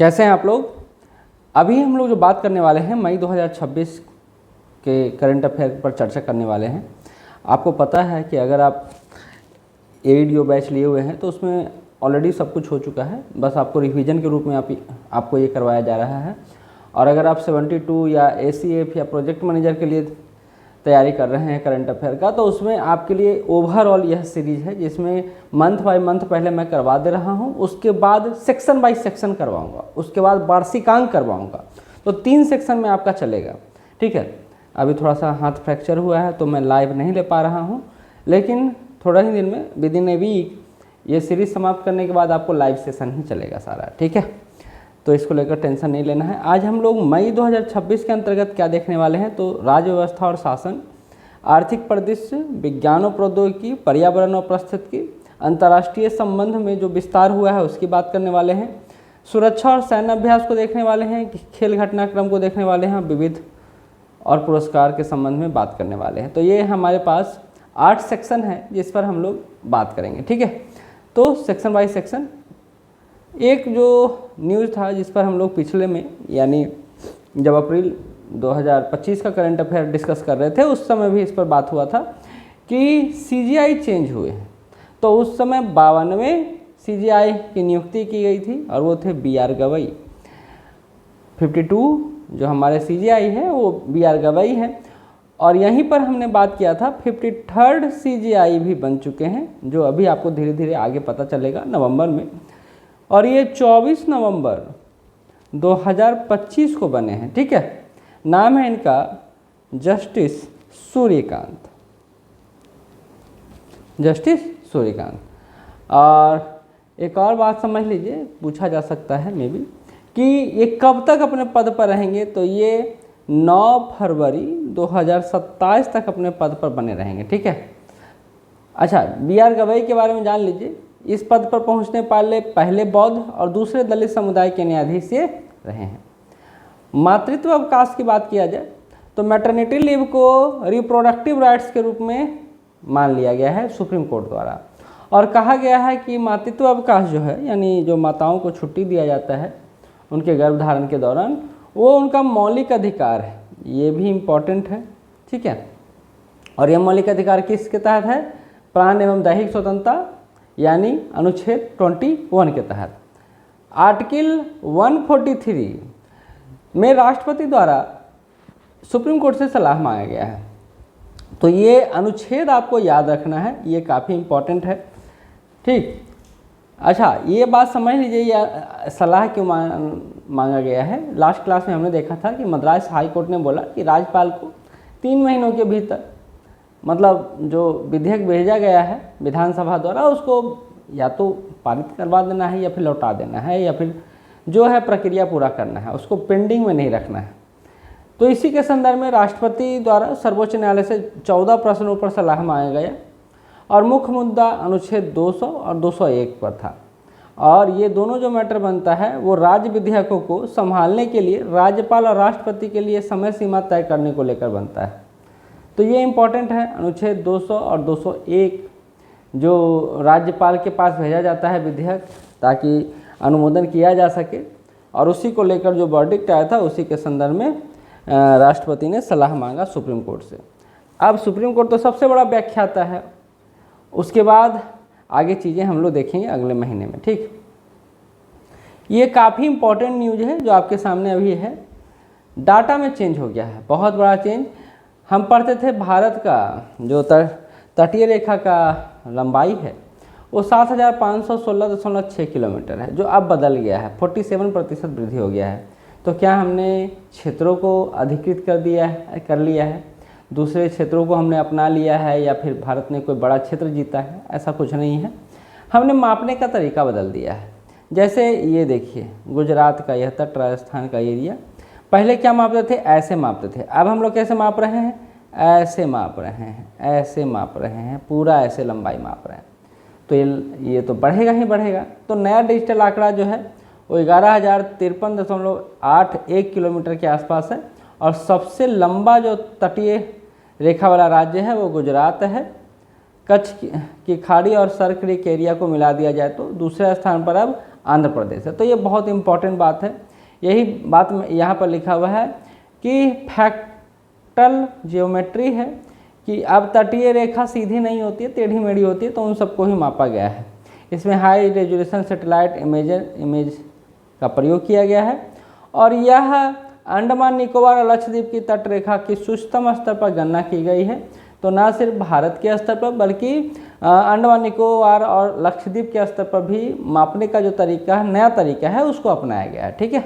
कैसे हैं आप लोग। अभी हम लोग जो बात करने वाले हैं मई 2026 के करंट अफेयर पर चर्चा करने वाले हैं। आपको पता है कि अगर आप एडीओ बैच लिए हुए हैं तो उसमें ऑलरेडी सब कुछ हो चुका है, बस आपको रिवीजन के रूप में आपको ये करवाया जा रहा है। और अगर आप 72 या एसीएफ या प्रोजेक्ट मैनेजर के लिए तैयारी कर रहे हैं करंट अफेयर का, तो उसमें आपके लिए ओवरऑल यह सीरीज़ है जिसमें मंथ बाय मंथ पहले मैं करवा दे रहा हूं, उसके बाद सेक्शन बाय सेक्शन करवाऊंगा, उसके बाद वार्षिकांक करवाऊंगा। तो 3 सेक्शन में आपका चलेगा, ठीक है। अभी थोड़ा सा हाथ फ्रैक्चर हुआ है तो मैं लाइव नहीं ले पा रहा हूँ, लेकिन थोड़ा ही दिन में विद इन ए वीक ये सीरीज़ समाप्त करने के बाद आपको लाइव सेशन ही चलेगा सारा, ठीक है। तो इसको लेकर टेंशन नहीं लेना है। आज हम लोग मई 2026 के अंतर्गत क्या देखने वाले हैं, तो राज्य व्यवस्था और शासन, आर्थिक परिदृश्य, विज्ञान और प्रौद्योगिकी, पर्यावरण और पारिस्थितिकी, अंतर्राष्ट्रीय संबंध में जो विस्तार हुआ है उसकी बात करने वाले हैं, सुरक्षा और सैन्य अभ्यास को देखने वाले हैं, खेल घटनाक्रम को देखने वाले हैं, विविध और पुरस्कार के संबंध में बात करने वाले हैं। तो ये हमारे पास 8 सेक्शन है जिस पर हम लोग बात करेंगे, ठीक है। तो सेक्शन बाय सेक्शन, एक जो न्यूज़ था जिस पर हम लोग पिछले में यानी जब अप्रैल 2025 का करंट अफेयर डिस्कस कर रहे थे उस समय भी इस पर बात हुआ था कि सीजीआई चेंज हुए हैं। तो उस समय 52वें सीजीआई की नियुक्ति की गई थी और वो थे बीआर गवई। 52 जो हमारे सीजीआई है वो बीआर गवई है। और यहीं पर हमने बात किया था 53rd सीजीआई भी बन चुके हैं, जो अभी आपको धीरे धीरे आगे पता चलेगा नवंबर में। और ये 24 नवंबर 2025 को बने हैं, ठीक है। नाम है इनका जस्टिस सूर्यकांत, जस्टिस सूर्यकांत। और एक और बात समझ लीजिए, पूछा जा सकता है मे बी कि ये कब तक अपने पद पर रहेंगे, तो ये 9 फरवरी 2027 तक अपने पद पर बने रहेंगे, ठीक है। अच्छा, बीआर गवई के बारे में जान लीजिए। इस पद पर पहुंचने वाले पहले बौद्ध और दूसरे दलित समुदाय के न्यायाधीश ये रहे हैं। मातृत्व अवकाश की बात किया जाए तो मैटरनिटी लीव को रिप्रोडक्टिव राइट्स के रूप में मान लिया गया है सुप्रीम कोर्ट द्वारा, और कहा गया है कि मातृत्व अवकाश जो है यानी जो माताओं को छुट्टी दिया जाता है उनके गर्भधारण के दौरान, वो उनका मौलिक अधिकार है। ये भी इम्पॉर्टेंट है, ठीक है। और यह मौलिक अधिकार किसके तहत है? प्राण एवं दैहिक स्वतंत्रता यानी अनुच्छेद 21 के तहत। आर्टिकल 143 में राष्ट्रपति द्वारा सुप्रीम कोर्ट से सलाह मांगा गया है। तो ये अनुच्छेद आपको याद रखना है, ये काफ़ी इम्पोर्टेंट है, ठीक। अच्छा, ये बात समझ लीजिए, ये सलाह क्यों मांगा गया है। लास्ट क्लास में हमने देखा था कि मद्रास हाई कोर्ट ने बोला कि राज्यपाल को 3 महीनों के भीतर मतलब जो विधेयक भेजा गया है विधानसभा द्वारा उसको या तो पारित करवा देना है या फिर लौटा देना है, या फिर जो है प्रक्रिया पूरा करना है, उसको पेंडिंग में नहीं रखना है। तो इसी के संदर्भ में राष्ट्रपति द्वारा सर्वोच्च न्यायालय से 14 प्रश्नों पर सलाह मांगा गया और मुख्य मुद्दा अनुच्छेद 200 और 201 पर था। और ये दोनों जो मैटर बनता है वो राज्य विधेयकों को संभालने के लिए राज्यपाल और राष्ट्रपति के लिए समय सीमा तय करने को लेकर बनता है। तो ये इम्पॉर्टेंट है, अनुच्छेद 200 और 201 जो राज्यपाल के पास भेजा जाता है विधेयक ताकि अनुमोदन किया जा सके, और उसी को लेकर जो वर्डिक्ट आया था उसी के संदर्भ में राष्ट्रपति ने सलाह मांगा सुप्रीम कोर्ट से। अब सुप्रीम कोर्ट तो सबसे बड़ा व्याख्याता है, उसके बाद आगे चीज़ें हम लोग देखेंगे अगले महीने में, ठीक। ये काफ़ी इम्पोर्टेंट न्यूज़ है जो आपके सामने अभी है। डाटा में चेंज हो गया है, बहुत बड़ा चेंज। हम पढ़ते थे भारत का जो तटीय रेखा का लंबाई है वो 7516.6 किलोमीटर है, जो अब बदल गया है, 47% वृद्धि हो गया है। तो क्या हमने क्षेत्रों को अधिकृत कर लिया है, दूसरे क्षेत्रों को हमने अपना लिया है, या फिर भारत ने कोई बड़ा क्षेत्र जीता है? ऐसा कुछ नहीं है, हमने मापने का तरीका बदल दिया है। जैसे ये देखिए, गुजरात का यह तट, राजस्थान का एरिया, पहले क्या मापते थे? ऐसे मापते थे। अब हम लोग कैसे माप रहे हैं? ऐसे माप रहे हैं, ऐसे माप रहे हैं, पूरा ऐसे लंबाई माप रहे हैं। तो ये तो बढ़ेगा ही बढ़ेगा। तो नया डिजिटल आंकड़ा जो है वो 11,053.81 किलोमीटर के आसपास है, और सबसे लंबा जो तटीय रेखा वाला राज्य है वो गुजरात है। कच्छ की खाड़ी और सर क्रीक एरिया को मिला दिया जाए तो दूसरे स्थान पर अब आंध्र प्रदेश है। तो ये बहुत इंपॉर्टेंट बात है। यही बात यहाँ पर लिखा हुआ है कि फ्रैक्टल जियोमेट्री है कि अब तटीय रेखा सीधी नहीं होती है, टेढ़ी मेढ़ी होती है, तो उन सबको ही मापा गया है। इसमें हाई रेजोल्यूशन सैटेलाइट इमेज का प्रयोग किया गया है और यह अंडमान निकोबार और लक्षद्वीप की तटरेखा की सूक्ष्मतम स्तर पर गणना की गई है। तो ना सिर्फ भारत के स्तर पर बल्कि अंडमान निकोबार और लक्षद्वीप के स्तर पर भी मापने का जो तरीका है, नया तरीका है, उसको अपनाया गया है। ठीक है।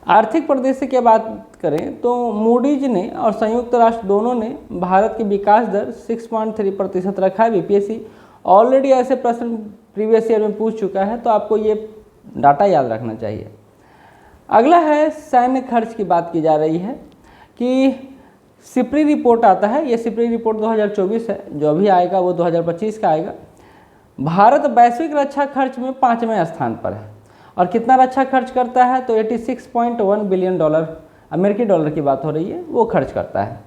आर्थिक परिदृश्य की बात करें तो मूडीज ने और संयुक्त राष्ट्र दोनों ने भारत की विकास दर 6.3% रखा है। बीपीएससी ऑलरेडी ऐसे प्रश्न प्रीवियस ईयर में पूछ चुका है, तो आपको ये डाटा याद रखना चाहिए। अगला है सैन्य खर्च की बात की जा रही है कि सिप्री रिपोर्ट आता है। ये सिप्री रिपोर्ट 2024 है, जो अभी आएगा वो 2025 का आएगा। भारत वैश्विक रक्षा खर्च में 5वें स्थान पर है और कितना रक्षा खर्च करता है तो 86.1 बिलियन डॉलर, अमेरिकी डॉलर की बात हो रही है, वो खर्च करता है।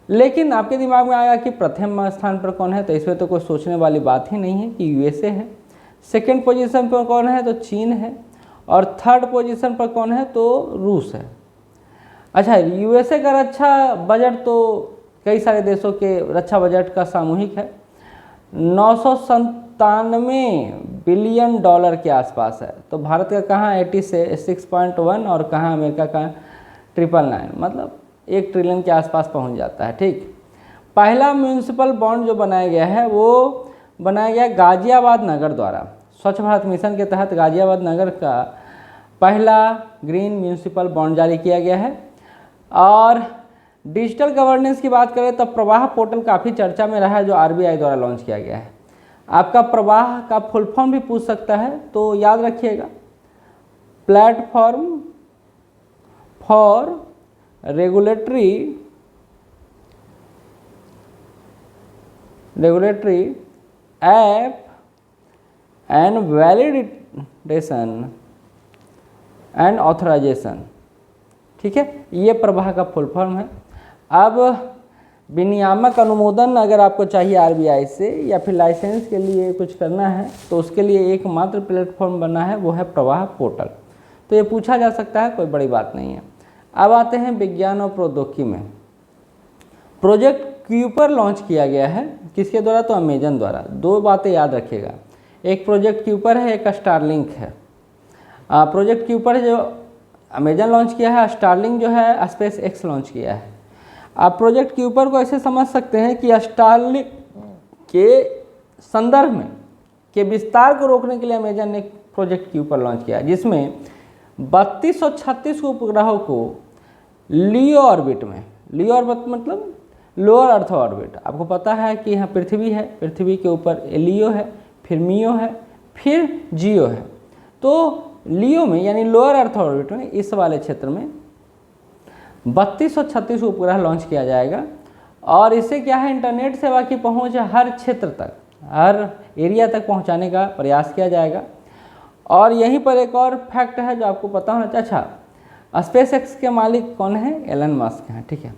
लेकिन आपके दिमाग में आएगा कि प्रथम स्थान पर कौन है, तो इसमें तो कोई सोचने वाली बात ही नहीं है कि यूएसए है। सेकेंड पोजीशन पर कौन है तो चीन है और थर्ड पोजीशन पर कौन है तो रूस है। अच्छा, यूएसए का रक्षा बजट तो कई सारे देशों के रक्षा बजट का सामूहिक है, 997 बिलियन डॉलर के आसपास है। तो भारत का कहाँ 86.1 और कहाँ अमेरिका का 999, मतलब 1 ट्रिलियन के आसपास पहुँच जाता है। ठीक। पहला म्यूनिसिपल बॉन्ड जो बनाया गया है वो बनाया गया गाजियाबाद नगर द्वारा। स्वच्छ भारत मिशन के तहत गाजियाबाद नगर का पहला ग्रीन म्यूनिसिपल बॉन्ड जारी किया गया है। और डिजिटल गवर्नेंस की बात करें तो प्रवाह पोर्टल काफ़ी चर्चा में रहा है, जो आरबीआई द्वारा लॉन्च किया गया है। आपका प्रवाह का फुल फॉर्म भी पूछ सकता है, तो याद रखिएगा, platform for regulatory app and validation and authorisation. ठीक है, ये प्रवाह का फुल फॉर्म है। अब विनियामक अनुमोदन अगर आपको चाहिए आरबीआई से या फिर लाइसेंस के लिए कुछ करना है, तो उसके लिए एकमात्र प्लेटफॉर्म बना है, वो है प्रवाह पोर्टल। तो ये पूछा जा सकता है, कोई बड़ी बात नहीं है। अब आते हैं विज्ञान और प्रौद्योगिकी में। प्रोजेक्ट क्यूपर लॉन्च किया गया है, किसके द्वारा तो अमेजन द्वारा। 2 बातें याद रखिएगा, एक प्रोजेक्ट क्यूपर है, एक स्टारलिंक है। प्रोजेक्ट क्यूपर जो अमेजन लॉन्च किया है, स्टारलिंक जो है स्पेस एक्स लॉन्च किया है। आप प्रोजेक्ट क्यूपर को ऐसे समझ सकते हैं कि स्टारलिंक के संदर्भ में के विस्तार को रोकने के लिए अमेजन ने प्रोजेक्ट क्यूपर लॉन्च किया, जिसमें 3236 उपग्रहों को लियो ऑर्बिट में, लियो ऑर्बिट मतलब लोअर अर्थ ऑर्बिट। आपको पता है कि यहाँ पृथ्वी है, पृथ्वी के ऊपर लियो है, फिर मियो है, फिर जियो है। तो लियो में यानी लोअर अर्थ ऑर्बिट में, इस वाले क्षेत्र में 3236 उपग्रह लॉन्च किया जाएगा। और इससे क्या है, इंटरनेट सेवा की पहुंच हर क्षेत्र तक, हर एरिया तक पहुंचाने का प्रयास किया जाएगा। और यहीं पर एक और फैक्ट है जो आपको पता होना चाहिए। अच्छा, स्पेस एक्स के मालिक कौन है, एलन मस्क हैं। ठीक है,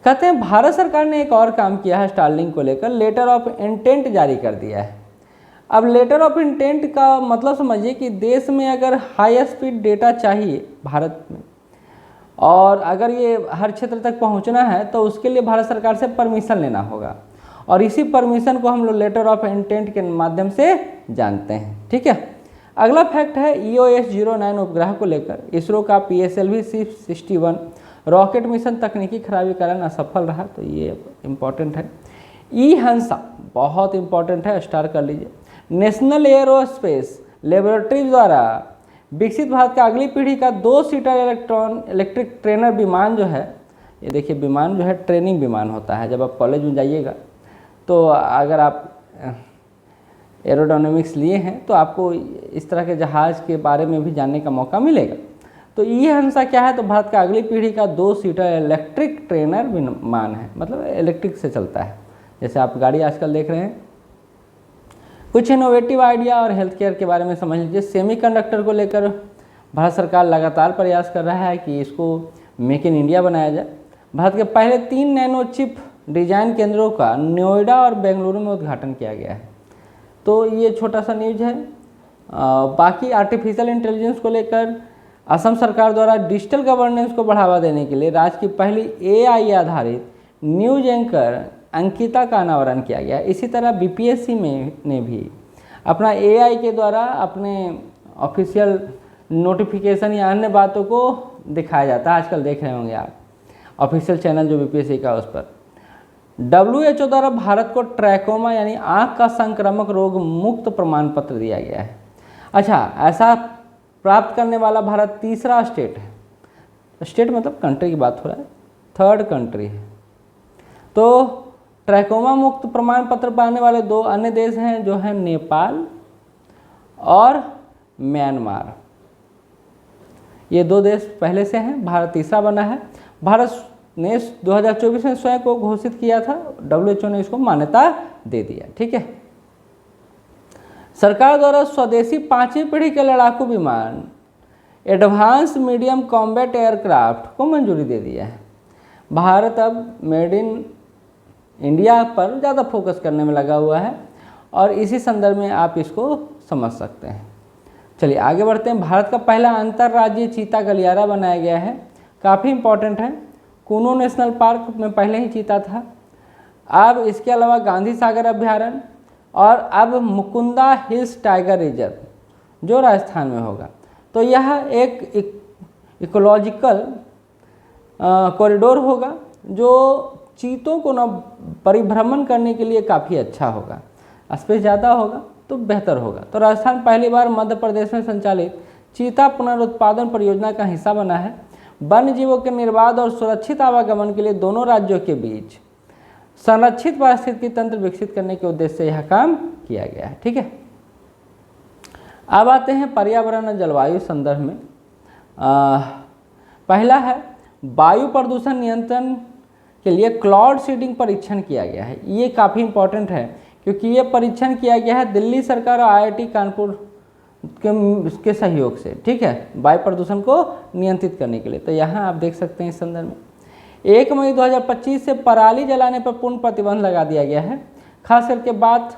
कहते हैं भारत सरकार ने एक और काम किया है स्टारलिंक को लेकर, लेटर ऑफ इंटेंट जारी कर दिया है। अब लेटर ऑफ इंटेंट का मतलब समझिए कि देश में अगर हाई स्पीड डेटा चाहिए भारत में, और अगर ये हर क्षेत्र तक पहुंचना है, तो उसके लिए भारत सरकार से परमिशन लेना होगा। और इसी परमिशन को हम लोग लेटर ऑफ इंटेंट के माध्यम से जानते हैं। ठीक है, अगला फैक्ट है EOS-09 उपग्रह को लेकर इसरो का PSLV-C61 रॉकेट मिशन तकनीकी खराबी कारण असफल रहा। तो ये इम्पॉर्टेंट है। ई-हंसा बहुत इम्पॉर्टेंट है, स्टार कर लीजिए। नेशनल एयरोस्पेस लेबोरेटरी द्वारा विकसित भारत का अगली पीढ़ी का 2 सीटर इलेक्ट्रिक ट्रेनर विमान जो है, ये देखिए विमान जो है ट्रेनिंग विमान होता है। जब आप कॉलेज में जाइएगा, तो अगर आप एरोडायनेमिक्स लिए हैं तो आपको इस तरह के जहाज़ के बारे में भी जानने का मौका मिलेगा। तो ई-हंसा क्या है, तो भारत का अगली पीढ़ी का 2 सीटर इलेक्ट्रिक ट्रेनर विमान है, मतलब इलेक्ट्रिक से चलता है, जैसे आप गाड़ी आजकल देख रहे हैं। कुछ इनोवेटिव आइडिया और हेल्थ केयर के बारे में समझ लीजिए। सेमीकंडक्टर को लेकर भारत सरकार लगातार प्रयास कर रहा है कि इसको मेक इन इंडिया बनाया जाए। भारत के पहले 3 नैनो चिप डिजाइन केंद्रों का नोएडा और बेंगलुरु में उद्घाटन किया गया है। तो ये छोटा सा न्यूज है। बाकी आर्टिफिशियल इंटेलिजेंस को लेकर असम सरकार द्वारा डिजिटल गवर्नेंस को बढ़ावा देने के लिए राज्य की पहली एआई आधारित न्यूज एंकर अंकिता का अनावरण किया गया। इसी तरह बीपीएससी में ने भी अपना एआई के द्वारा अपने ऑफिशियल नोटिफिकेशन या अन्य बातों को दिखाया जाता है। आजकल देख रहे होंगे आप ऑफिशियल चैनल जो बीपीएससी का उस पर WHO द्वारा भारत को ट्रैकोमा यानी आँख का संक्रामक रोग मुक्त प्रमाण पत्र दिया गया है। अच्छा, ऐसा प्राप्त करने वाला भारत तीसरा स्टेट है। स्टेट मतलब कंट्री की बात हो रहा है, थर्ड कंट्री है। तो ट्रैकोमा मुक्त प्रमाण पत्र पाने वाले 2 अन्य देश हैं जो हैं नेपाल और म्यांमार। ये 2 देश पहले से हैं, भारत तीसरा बना है। भारत ने 2024 में स्वयं को घोषित किया था, WHO ने इसको मान्यता दे दिया। ठीक है, सरकार द्वारा स्वदेशी 5वीं पीढ़ी के लड़ाकू विमान एडवांस मीडियम कॉम्बैट एयरक्राफ्ट को मंजूरी दे दिया है। भारत अब मेड इन इंडिया पर ज़्यादा फोकस करने में लगा हुआ है और इसी संदर्भ में आप इसको समझ सकते हैं। चलिए आगे बढ़ते हैं। भारत का पहला अंतर्राज्यीय चीता गलियारा बनाया गया है, काफ़ी इंपॉर्टेंट है। कूनो नेशनल पार्क में पहले ही चीता था। अब इसके अलावा गांधी सागर अभ्यारण्य और अब मुकुंदा हिल्स टाइगर रिजर्व जो राजस्थान में होगा। तो यह एक इकोलॉजिकल कॉरिडोर होगा जो चीतों को ना परिभ्रमण करने के लिए काफ़ी अच्छा होगा। स्पेस ज़्यादा होगा तो बेहतर होगा। तो राजस्थान पहली बार मध्य प्रदेश में संचालित चीता पुनरुत्पादन परियोजना का हिस्सा बना है। वन्य जीवों के निर्बाध और सुरक्षित आवागमन के लिए दोनों राज्यों के बीच संरक्षित पारिस्थितिकी तंत्र विकसित करने के उद्देश्य से यह काम किया गया है। ठीक है, अब आते हैं पर्यावरण और जलवायु संदर्भ में। पहला है वायु प्रदूषण नियंत्रण के लिए क्लाउड सीडिंग परीक्षण किया गया है। ये काफ़ी इंपॉर्टेंट है क्योंकि ये परीक्षण किया गया है दिल्ली सरकार और IIT कानपुर के सहयोग से। ठीक है, वायु प्रदूषण को नियंत्रित करने के लिए। तो यहाँ आप देख सकते हैं इस संदर्भ में 1 मई 2025 से पराली जलाने पर पूर्ण प्रतिबंध लगा दिया गया है। खास करके बात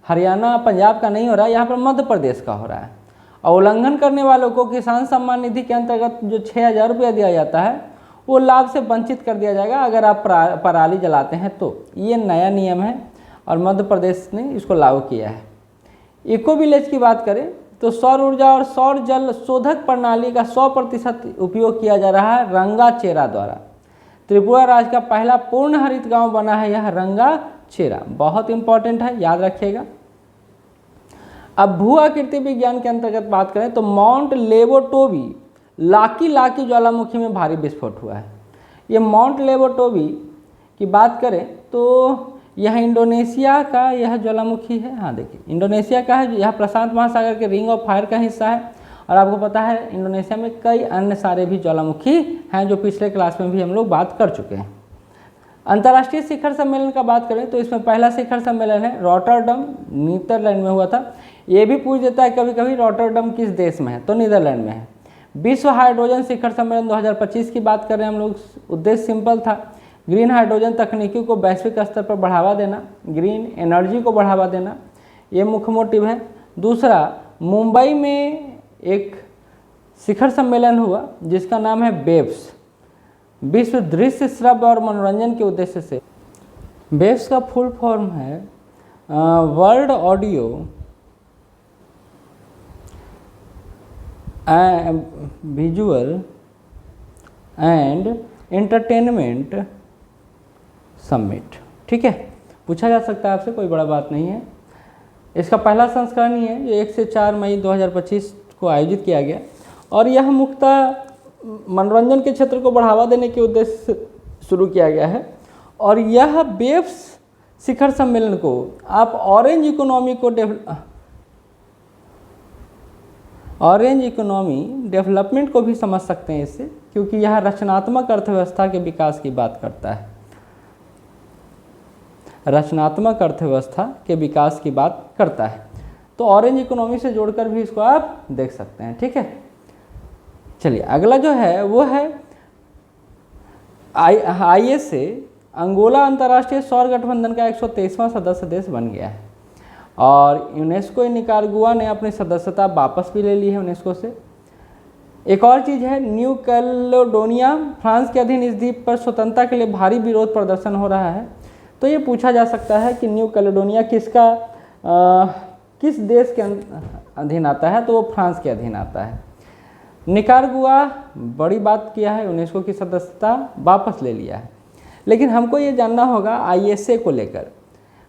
हरियाणा पंजाब का नहीं हो रहा है, यहाँ पर मध्य प्रदेश का हो रहा है। और उल्लंघन करने वालों को किसान सम्मान निधि के अंतर्गत जो 6,000 रुपया दिया जाता है वो लाभ से वंचित कर दिया जाएगा अगर आप पराली जलाते हैं। तो ये नया नियम है और मध्य प्रदेश ने इसको लागू किया है। इको विलेज की बात करें तो सौर ऊर्जा और सौर जल शोधक प्रणाली का 100% उपयोग किया जा रहा है रंगाचेरा द्वारा। त्रिपुरा राज्य का पहला पूर्ण हरित गांव बना है यह रंगाचेरा। बहुत इंपॉर्टेंट है, याद रखिएगा। अब भू आकृति विज्ञान के अंतर्गत बात करें तो माउंट लेबोटोबी लाकी ज्वालामुखी में भारी विस्फोट हुआ है। ये माउंट लेबोटोबी की बात करें तो यह इंडोनेशिया का यह ज्वालामुखी है। हाँ देखिए, इंडोनेशिया का है। यह प्रशांत महासागर के रिंग ऑफ फायर का हिस्सा है और आपको पता है इंडोनेशिया में कई अन्य सारे भी ज्वालामुखी हैं जो पिछले क्लास में भी हम लोग बात कर चुके हैं। अंतर्राष्ट्रीय शिखर सम्मेलन का बात करें तो इसमें पहला शिखर सम्मेलन है रॉटरडम, नीदरलैंड में हुआ था। ये भी पूछ देता है कभी कभी रॉटरडम किस देश में है, तो नीदरलैंड में है। विश्व हाइड्रोजन शिखर सम्मेलन 2025 की बात कर रहे हैं हम लोग। उद्देश्य सिंपल था, ग्रीन हाइड्रोजन तकनीकी को वैश्विक स्तर पर बढ़ावा देना, ग्रीन एनर्जी को बढ़ावा देना, ये मुख्य मोटिव है। दूसरा, मुंबई में एक शिखर सम्मेलन हुआ जिसका नाम है बेव्स, विश्व दृश्य श्रव्य और मनोरंजन के उद्देश्य से। बेव्स का फुल फॉर्म है world audio visual and entertainment summit. ठीक है, पूछा जा सकता है आपसे, कोई बड़ा बात नहीं है। इसका पहला संस्करण ही है, ये 1 से 4 मई 2025 को आयोजित किया गया और यह मुख्यतः मनोरंजन के क्षेत्र को बढ़ावा देने के उद्देश्य से शुरू किया गया है। और यह बेव्स शिखर सम्मेलन को आप ऑरेंज इकोनॉमी डेवलपमेंट को भी समझ सकते हैं इससे, क्योंकि यह रचनात्मक अर्थव्यवस्था के विकास की बात करता है। रचनात्मक अर्थव्यवस्था के विकास की बात करता है, तो ऑरेंज इकोनॉमी से जोड़कर भी इसको आप देख सकते हैं। ठीक है, चलिए अगला जो है वो है ISA अंगोला अंतर्राष्ट्रीय सौर गठबंधन का 123वां सदस्य देश बन गया है। और यूनेस्को निकारागुआ ने अपनी सदस्यता वापस भी ले ली है यूनेस्को से। एक और चीज़ है, न्यू कैलेडोनिया, फ्रांस के अधीन इस द्वीप पर स्वतंत्रता के लिए भारी विरोध प्रदर्शन हो रहा है। तो ये पूछा जा सकता है कि न्यू कैलेडोनिया किस देश के अधीन आता है, तो वो फ्रांस के अधीन आता है। निकारागुआ बड़ी बात किया है, यूनेस्को की सदस्यता वापस ले लिया है। लेकिन हमको ये जानना होगा ISA को लेकर।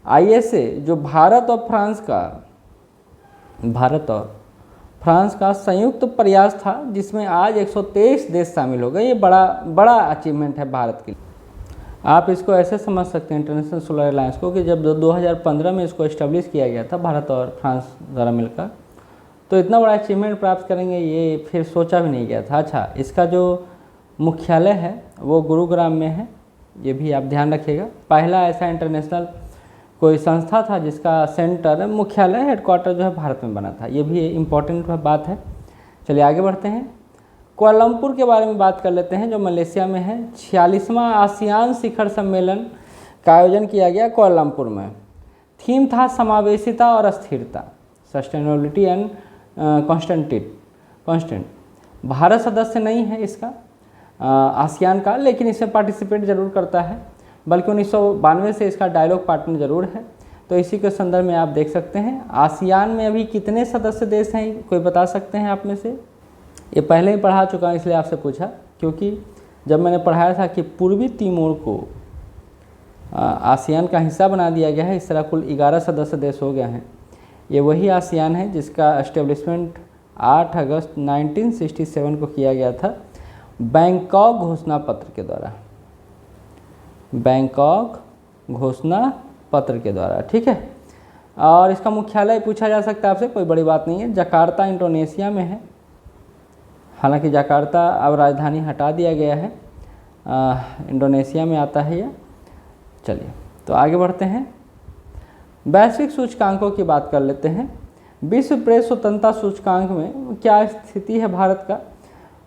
ISA जो भारत और फ्रांस का संयुक्त प्रयास था, जिसमें आज 123 देश शामिल हो गए। ये बड़ा अचीवमेंट है भारत के लिए। आप इसको ऐसे समझ सकते हैं इंटरनेशनल सोलर अलायंस को, कि जब 2015 में इसको इस्टेब्लिश किया गया था भारत और फ्रांस द्वारा मिलकर, तो इतना बड़ा अचीवमेंट प्राप्त करेंगे ये फिर सोचा भी नहीं गया था। अच्छा, इसका जो मुख्यालय है वो गुरुग्राम में है, ये भी आप ध्यान रखिएगा। पहला ऐसा इंटरनेशनल कोई संस्था था जिसका सेंटर मुख्यालय हेडक्वार्टर जो है भारत में बना था, ये भी इम्पोर्टेंट बात है। चलिए आगे बढ़ते हैं। कुआलालंपुर के बारे में बात कर लेते हैं, जो मलेशिया में है। 46वां आसियान शिखर सम्मेलन का आयोजन किया गया कुआलालंपुर में। थीम था समावेशिता और स्थिरता, सस्टेनेबिलिटी एंड कॉन्स्टेंट। भारत सदस्य नहीं है इसका आसियान का, लेकिन इसमें पार्टिसिपेट जरूर करता है, बल्कि 1992 से इसका डायलॉग पार्टनर जरूर है। तो इसी के संदर्भ में आप देख सकते हैं आसियान में अभी कितने सदस्य देश हैं, कोई बता सकते हैं आप में से? ये पहले ही पढ़ा चुका हूँ, इसलिए आपसे पूछा, क्योंकि जब मैंने पढ़ाया था कि पूर्वी तिमोर को आसियान का हिस्सा बना दिया गया है, इस तरह कुल 11 सदस्य देश हो गए हैं। ये वही आसियान है जिसका एस्टेब्लिशमेंट 8 अगस्त 1967 को किया गया था बैंकॉक घोषणा पत्र के द्वारा। बैंकॉक घोषणा पत्र के द्वारा, ठीक है। और इसका मुख्यालय पूछा जा सकता है आपसे, कोई बड़ी बात नहीं है, जकार्ता इंडोनेशिया में है। हालांकि जकार्ता अब राजधानी हटा दिया गया है, इंडोनेशिया में आता है यह। चलिए तो आगे बढ़ते हैं, वैश्विक सूचकांकों की बात कर लेते हैं। विश्व प्रेस स्वतंत्रता सूचकांक में क्या स्थिति है भारत का?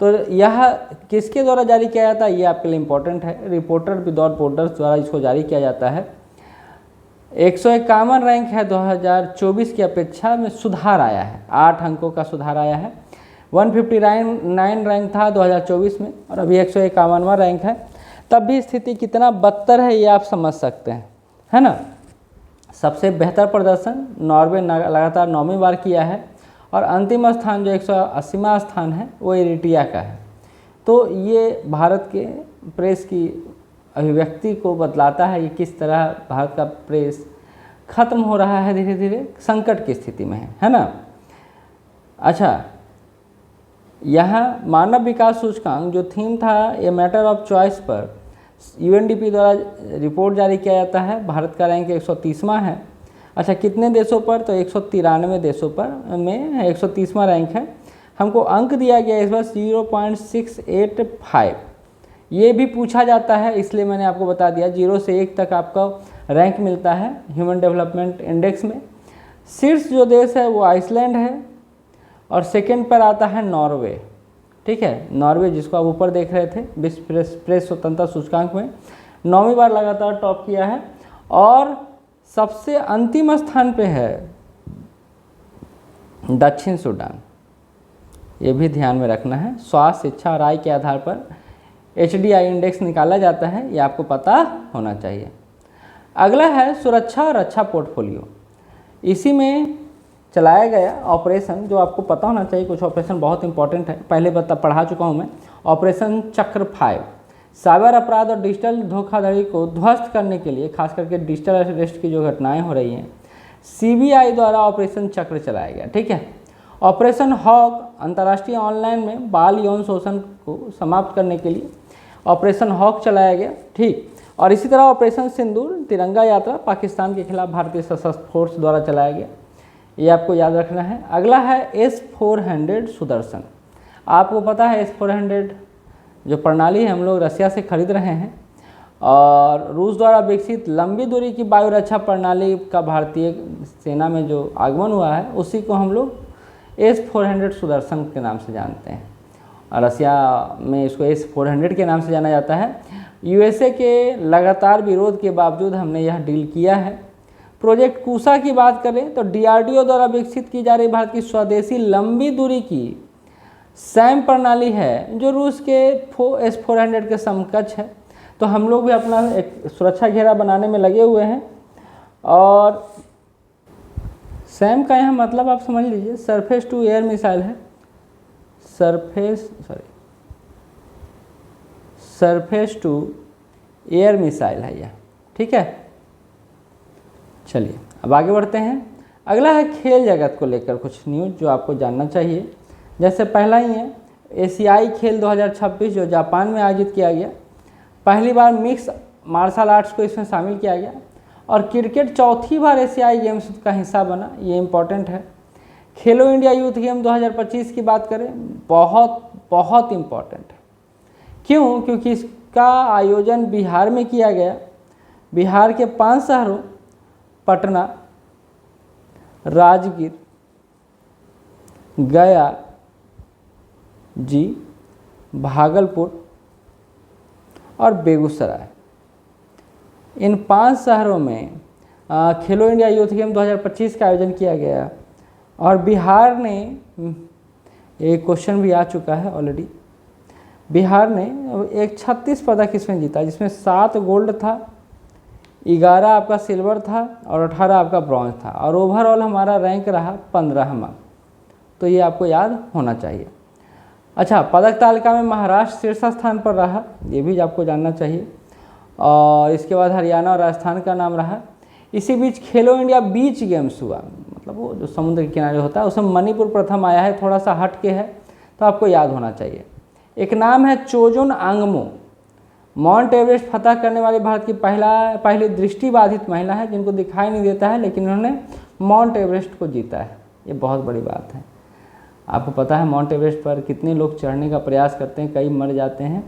तो यह किसके द्वारा जारी किया जाता है, ये आपके लिए इम्पोर्टेंट है। रिपोर्टर विदाउट बॉर्डर्स द्वारा इसको जारी किया जाता है। 151 रैंक है, 2024 की अपेक्षा में सुधार आया है, 8 अंकों का सुधार आया है। 159 रैंक था 2024 में, और अभी 151वां रैंक है। तब भी स्थिति कितना बदतर है ये आप समझ सकते हैं, है ना। सबसे बेहतर प्रदर्शन नॉर्वे लगातार 9वीं बार किया है, और अंतिम स्थान जो 180वां स्थान है वो इरिट्रिया का है। तो ये भारत के प्रेस की अभिव्यक्ति को बतलाता है कि किस तरह भारत का प्रेस खत्म हो रहा है, धीरे धीरे संकट की स्थिति में है ना। अच्छा, यहाँ मानव विकास सूचकांक जो थीम था ए मैटर ऑफ चॉइस पर UNDP द्वारा रिपोर्ट जारी किया जाता है। भारत का रैंक 130वां है। अच्छा, कितने देशों पर? तो 193 देशों पर में 130वां रैंक है। हमको अंक दिया गया इस बार 0.685। ये भी पूछा जाता है, इसलिए मैंने आपको बता दिया 0 से 1 तक आपका रैंक मिलता है ह्यूमन डेवलपमेंट इंडेक्स में। शीर्ष जो देश है वो आइसलैंड है, और सेकंड पर आता है नॉर्वे, ठीक है। नॉर्वे जिसको आप ऊपर देख रहे थे, विश्व प्रेस स्वतंत्रता सूचकांक में 9वीं बार लगातार टॉप किया है। और सबसे अंतिम स्थान पे है दक्षिण सूडान, ये भी ध्यान में रखना है। स्वास्थ्य, शिक्षा और आय के आधार पर HDI इंडेक्स निकाला जाता है, ये आपको पता होना चाहिए। अगला है सुरक्षा और रक्षा पोर्टफोलियो। इसी में चलाया गया ऑपरेशन, जो आपको पता होना चाहिए, कुछ ऑपरेशन बहुत इंपॉर्टेंट है, पहले पढ़ा चुका हूँ मैं। ऑपरेशन चक्र 5 साइबर अपराध और डिजिटल धोखाधड़ी को ध्वस्त करने के लिए, खास करके डिजिटल अरेस्ट की जो घटनाएं हो रही हैं, CBI द्वारा ऑपरेशन चक्र चलाया गया, ठीक है। ऑपरेशन हॉक अंतर्राष्ट्रीय ऑनलाइन में बाल यौन शोषण को समाप्त करने के लिए ऑपरेशन हॉक चलाया गया, ठीक। और इसी तरह ऑपरेशन सिंदूर तिरंगा यात्रा पाकिस्तान के खिलाफ भारतीय सशस्त्र फोर्स द्वारा चलाया गया, ये आपको याद रखना है। अगला है S-400 सुदर्शन। आपको पता है S-400 जो प्रणाली है हम लोग रसिया से खरीद रहे हैं, और रूस द्वारा विकसित लंबी दूरी की वायु रक्षा प्रणाली का भारतीय सेना में जो आगमन हुआ है, उसी को हम लोग S-400 सुदर्शन के नाम से जानते हैं, और रसिया में इसको S-400 के नाम से जाना जाता है। USA के लगातार विरोध के बावजूद हमने यह डील किया है। प्रोजेक्ट कुशा की बात करें तो डीआरडीओ द्वारा विकसित की जा रही भारत की स्वदेशी लंबी दूरी की सैम प्रणाली है जो रूस के S-400 के समकक्ष है। तो हम लोग भी अपना एक सुरक्षा घेरा बनाने में लगे हुए हैं। और सैम का यहाँ मतलब आप समझ लीजिए सरफेस टू एयर मिसाइल है, सरफेस टू एयर मिसाइल है यह, ठीक है। चलिए अब आगे बढ़ते हैं। अगला है खेल जगत को लेकर कुछ न्यूज़ जो आपको जानना चाहिए। जैसे पहला ही है एशियाई खेल 2026 जो जापान में आयोजित किया गया। पहली बार मिक्स मार्शल आर्ट्स को इसमें शामिल किया गया। और क्रिकेट चौथी बार एशियाई गेम्स का हिस्सा बना, ये इम्पोर्टेंट है। खेलो इंडिया यूथ गेम 2025 की बात करें, बहुत बहुत इम्पोर्टेंट है। क्यों? क्योंकि इसका आयोजन बिहार में किया गया। बिहार के 5 शहरों पटना, राजगीर, गया जी, भागलपुर और बेगूसराय, इन 5 शहरों में खेलो इंडिया यूथ गेम 2025 का आयोजन किया गया। और बिहार ने, एक क्वेश्चन भी आ चुका है ऑलरेडी, बिहार ने एक 36 पदक इसमें जीता, जिसमें 7 गोल्ड था, 11 आपका सिल्वर था और 18 आपका ब्रॉन्ज था। और ओवरऑल हमारा रैंक रहा 15वां। तो ये आपको याद होना चाहिए। अच्छा, पदक तालिका में महाराष्ट्र शीर्ष स्थान पर रहा, ये भी आपको जानना चाहिए। और इसके बाद हरियाणा और राजस्थान का नाम रहा। इसी बीच खेलो इंडिया बीच गेम्स हुआ, मतलब वो जो समुद्र के किनारे होता है, उसमें मणिपुर प्रथम आया है, थोड़ा सा हट के है, तो आपको याद होना चाहिए। एक नाम है चोजुन आंगमो, माउंट एवरेस्ट फतह करने वाली भारत की पहली दृष्टिबाधित महिला है, जिनको दिखाई नहीं देता है, लेकिन उन्होंने माउंट एवरेस्ट को जीता है। ये बहुत बड़ी बात है। आपको पता है माउंट एवरेस्ट पर कितने लोग चढ़ने का प्रयास करते हैं, कई मर जाते हैं,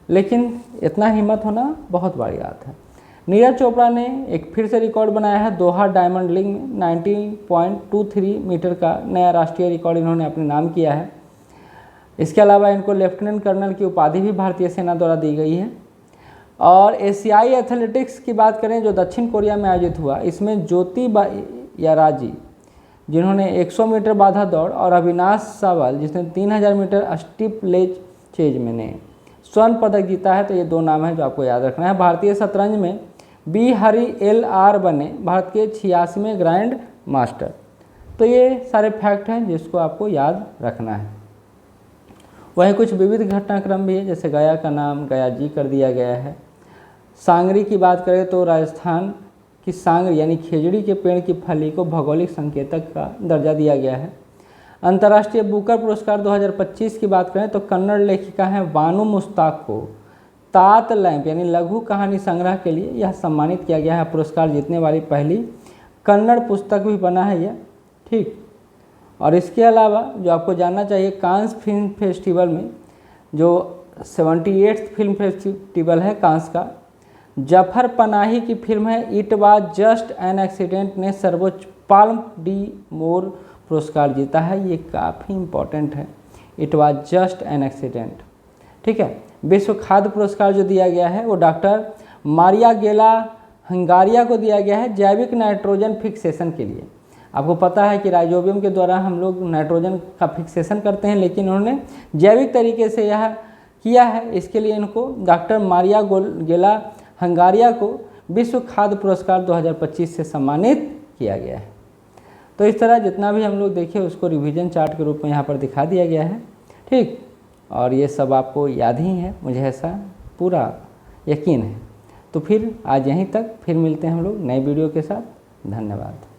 लेकिन इतना हिम्मत होना बहुत बड़ी बात है। नीरज चोपड़ा ने एक फिर से रिकॉर्ड बनाया है दोहा डायमंड लीग में, 19.23 मीटर का नया राष्ट्रीय रिकॉर्ड इन्होंने अपने नाम किया है। इसके अलावा इनको लेफ्टिनेंट कर्नल की उपाधि भी भारतीय सेना द्वारा दी गई है। और एशियाई एथलेटिक्स की बात करें जो दक्षिण कोरिया में आयोजित हुआ, इसमें ज्योति याराजी जिन्होंने 100 मीटर बाधा दौड़ और अविनाश सावल जिसने 3000 मीटर स्टीप लेज चेज में स्वर्ण पदक जीता है। तो ये 2 नाम है जो आपको याद रखना है। भारतीय शतरंज में बी हरी LR बने भारत के 86वें ग्रैंड मास्टर। तो ये सारे फैक्ट हैं जिसको आपको याद रखना है। वहीं कुछ विविध घटनाक्रम भी है, जैसे गया का नाम गया जी कर दिया गया है। सांगरी की बात करें तो राजस्थान की सांगरी यानी खेजड़ी के पेड़ की फली को भौगोलिक संकेतक का दर्जा दिया गया है। अंतर्राष्ट्रीय बुकर पुरस्कार 2025 की बात करें तो कन्नड़ लेखिका हैं बानू मुश्ताक को तात लैंप यानी लघु कहानी संग्रह के लिए यह सम्मानित किया गया है। पुरस्कार जीतने वाली पहली कन्नड़ पुस्तक भी बना है यह, ठीक। और इसके अलावा जो आपको जानना चाहिए, कांस फिल्म फेस्टिवल में जो 78th फिल्म फेस्टिवल है कांस का, जफर पनाही की फिल्म है it was just an accident ने सर्वोच्च पाल्म डी मोर पुरस्कार जीता है। ये काफ़ी इम्पोर्टेंट है, it was just an accident, ठीक है। विश्व खाद्य पुरस्कार जो दिया गया है वो डॉक्टर मारिया गेला हंगारिया को दिया गया है जैविक नाइट्रोजन फिक्सेशन के लिए। आपको पता है कि राइजोबियम के द्वारा हम लोग नाइट्रोजन का फिक्सेशन करते हैं, लेकिन उन्होंने जैविक तरीके से यह किया है। इसके लिए इनको डॉक्टर मारिया गेला हंगारिया को विश्व खाद्य पुरस्कार 2025 से सम्मानित किया गया है। तो इस तरह जितना भी हम लोग देखे उसको रिवीजन चार्ट के रूप में यहाँ पर दिखा दिया गया है, ठीक। और ये सब आपको याद ही है, मुझे ऐसा पूरा यकीन है। तो फिर आज यहीं तक, फिर मिलते हैं हम लोग नए वीडियो के साथ। धन्यवाद।